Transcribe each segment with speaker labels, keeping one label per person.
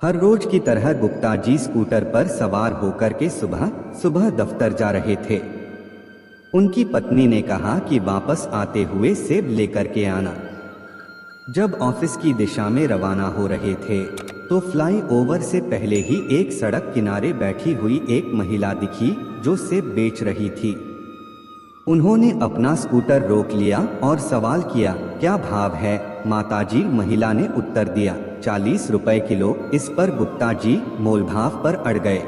Speaker 1: हर रोज की तरह गुप्ता जी स्कूटर पर सवार होकर के सुबह सुबह दफ्तर जा रहे थे। उनकी पत्नी ने कहा कि वापस आते हुए सेब लेकर के आना। जब ऑफिस की दिशा में रवाना हो रहे थे तो फ्लाईओवर से पहले ही एक सड़क किनारे बैठी हुई एक महिला दिखी जो सेब बेच रही थी। उन्होंने अपना स्कूटर रोक लिया और सवाल किया, क्या भाव है माताजी? महिला ने उत्तर दिया, 40 रुपए किलो। इस पर गुप्ता जी मोलभाव पर अड़ गए।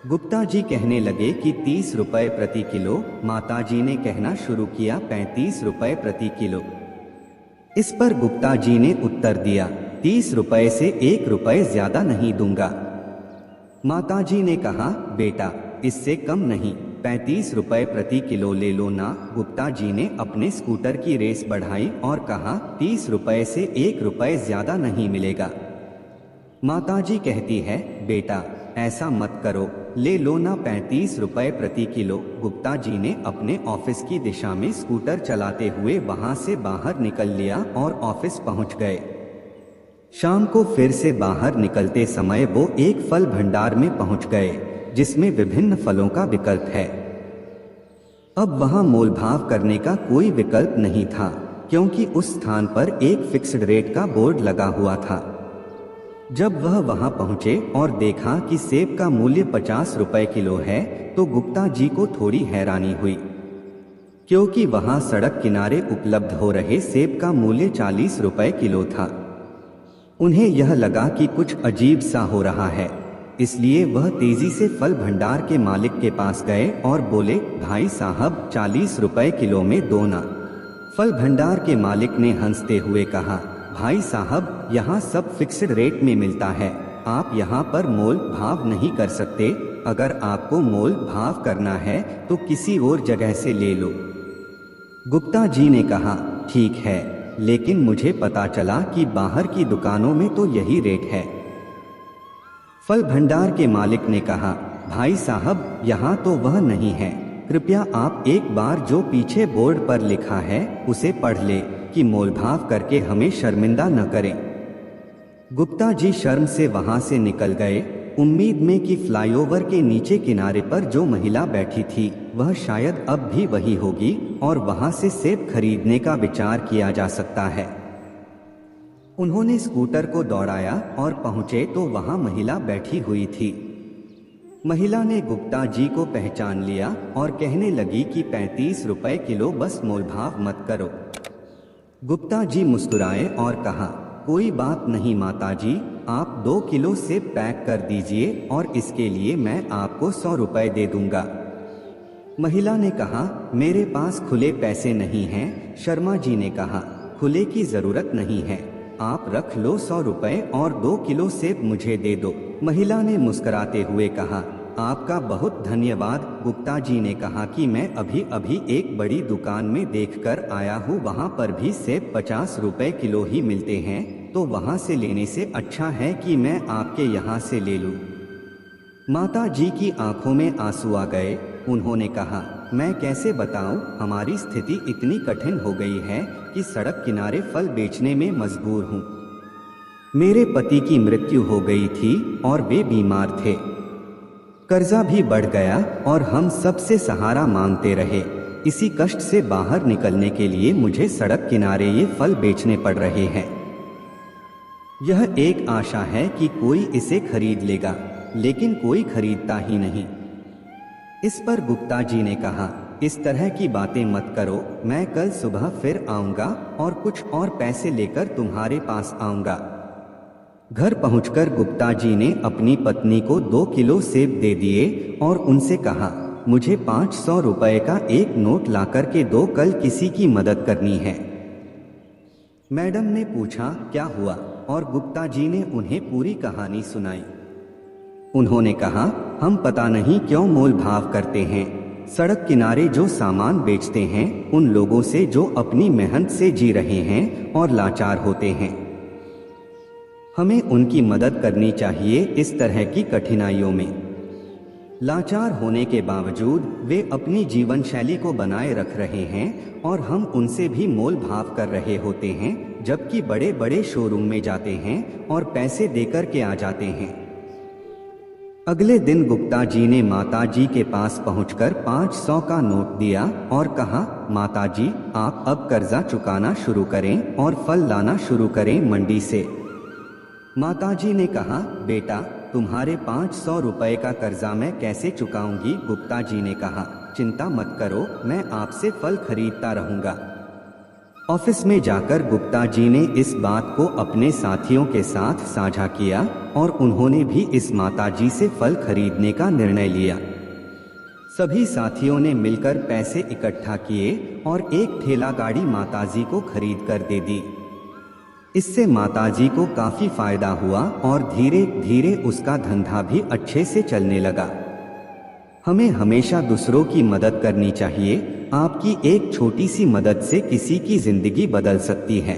Speaker 1: गुप्ता जी कहने लगे कि 30 रुपए प्रति किलो। माताजी ने कहना शुरू किया, 35 रुपए प्रति किलो। इस पर गुप्ता जी ने उत्तर दिया, 30 रुपए से 1 रुपए ज्यादा नहीं दूंगा। माताजी ने कहा, बेटा इससे कम नहीं, 35 रुपए प्रति किलो ले लो ना। गुप्ता जी ने अपने स्कूटर की रेस बढ़ाई और कहा, 30 रुपए से 1 रुपए ज्यादा नहीं मिलेगा। माताजी कहती है, बेटा ऐसा मत करो, ले लो ना 35 रुपए प्रति किलो। गुप्ता जी ने अपने ऑफिस की दिशा में स्कूटर चलाते हुए वहां से बाहर निकल लिया और ऑफिस पहुंच गए। शाम को फिर से बाहर निकलते समय वो एक फल भंडार में पहुंच गए जिसमें विभिन्न फलों का विकल्प है। अब वहां मोलभाव करने का कोई विकल्प नहीं था क्योंकि उस स्थान पर एक फिक्स्ड रेट का बोर्ड लगा हुआ था। जब वह वहां पहुंचे और देखा कि सेब का मूल्य 50 रुपए किलो है तो गुप्ता जी को थोड़ी हैरानी हुई क्योंकि वहां सड़क किनारे उपलब्ध हो रहे सेब का मूल्य 40 रुपए किलो था। उन्हें यह लगा कि कुछ अजीब सा हो रहा है, इसलिए वह तेजी से फल भंडार के मालिक के पास गए और बोले, भाई साहब 40 रुपए किलो में दो ना। फल भंडार के मालिक ने हंसते हुए कहा, भाई साहब यहाँ सब फिक्स्ड रेट में मिलता है, आप यहाँ पर मोल भाव नहीं कर सकते। अगर आपको मोल भाव करना है तो किसी और जगह से ले लो। गुप्ता जी ने कहा, ठीक है, लेकिन मुझे पता चला कि बाहर की दुकानों में तो यही रेट है। फल भंडार के मालिक ने कहा, भाई साहब यहाँ तो वह नहीं है, कृपया आप एक बार जो पीछे बोर्ड पर लिखा है उसे पढ़ ले कि मोलभाव करके हमें शर्मिंदा न करें। गुप्ता जी शर्म से वहां से निकल गए, उम्मीद में कि फ्लाईओवर के नीचे किनारे पर जो महिला बैठी थी वह शायद अब भी वही होगी और वहां से सेब खरीदने का विचार किया जा सकता है। उन्होंने स्कूटर को दौड़ाया और पहुंचे तो वहां महिला बैठी हुई थी। महिला ने गुप्ता जी को पहचान लिया और कहने लगी कि 35 रुपए किलो, बस मोलभाव मत करो। गुप्ता जी मुस्कुराए और कहा, कोई बात नहीं माताजी, आप 2 किलो सेब पैक कर दीजिए और इसके लिए मैं आपको 100 रुपए दे दूंगा। महिला ने कहा, मेरे पास खुले पैसे नहीं हैं। शर्मा जी ने कहा, खुले की जरूरत नहीं है, आप रख लो 100 रुपए और 2 किलो सेब मुझे दे दो। महिला ने मुस्कुराते हुए कहा, आपका बहुत धन्यवाद। गुप्ता जी ने कहा कि मैं अभी अभी एक बड़ी दुकान में देखकर आया हूँ, वहाँ पर भी सेब 50 रुपए किलो ही मिलते हैं, तो वहाँ से लेने से अच्छा है कि मैं आपके यहाँ से ले लूँ। माता जी की आंखों में आंसू आ गए। उन्होंने कहा, मैं कैसे बताऊं, हमारी स्थिति इतनी कठिन हो गई है कि सड़क किनारे फल बेचने में मजबूर हूँ। मेरे पति की मृत्यु हो गई थी और वे बीमार थे, कर्जा भी बढ़ गया और हम सबसे सहारा मांगते रहे। इसी कष्ट से बाहर निकलने के लिए मुझे सड़क किनारे ये फल बेचने पड़ रहे हैं। यह एक आशा है कि कोई इसे खरीद लेगा, लेकिन कोई खरीदता ही नहीं। इस पर गुप्ता जी ने कहा, इस तरह की बातें मत करो, मैं कल सुबह फिर आऊंगा और कुछ और पैसे लेकर तुम्हारे पास आऊंगा। घर पहुंचकर गुप्ता जी ने अपनी पत्नी को 2 किलो सेब दे दिए और उनसे कहा, मुझे 500 रुपए का एक नोट लाकर के दो, कल किसी की मदद करनी है। मैडम ने पूछा, क्या हुआ, और गुप्ता जी ने उन्हें पूरी कहानी सुनाई। उन्होंने कहा, हम पता नहीं क्यों मोल भाव करते हैं, सड़क किनारे जो सामान बेचते हैं उन लोगों से जो अपनी मेहनत से जी रहे हैं और लाचार होते हैं। हमें उनकी मदद करनी चाहिए। इस तरह की कठिनाइयों में लाचार होने के बावजूद वे अपनी जीवन शैली को बनाए रख रहे हैं और हम उनसे भी मोल भाव कर रहे होते हैं, जबकि बड़े बड़े शोरूम में जाते हैं और पैसे देकर के आ जाते हैं। अगले दिन गुप्ता जी ने माता जी के पास पहुंचकर 500 का नोट दिया और कहा, माता जी आप अब कर्जा चुकाना शुरू करें और फल लाना शुरू करें मंडी से। माता जी ने कहा, बेटा तुम्हारे 500 रुपए का कर्जा मैं कैसे चुकाऊंगी। गुप्ता जी ने कहा, चिंता मत करो, मैं आपसे फल खरीदता रहूंगा। ऑफिस में जाकर गुप्ता जी ने इस बात को अपने साथियों के साथ साझा किया और उन्होंने भी इस माताजी से फल खरीदने का निर्णय लिया। सभी साथियों ने मिलकर पैसे इकट्ठा किए और एक ठेला गाड़ी माताजी को खरीद कर दे दी। इससे माताजी को काफी फायदा हुआ और धीरे धीरे उसका धंधा भी अच्छे से चलने लगा। हमें हमेशा दूसरों की मदद करनी चाहिए। आपकी एक छोटी सी मदद से किसी की जिंदगी बदल सकती है।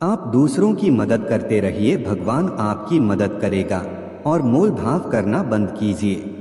Speaker 1: आप दूसरों की मदद करते रहिए, भगवान आपकी मदद करेगा। और मोल भाव करना बंद कीजिए।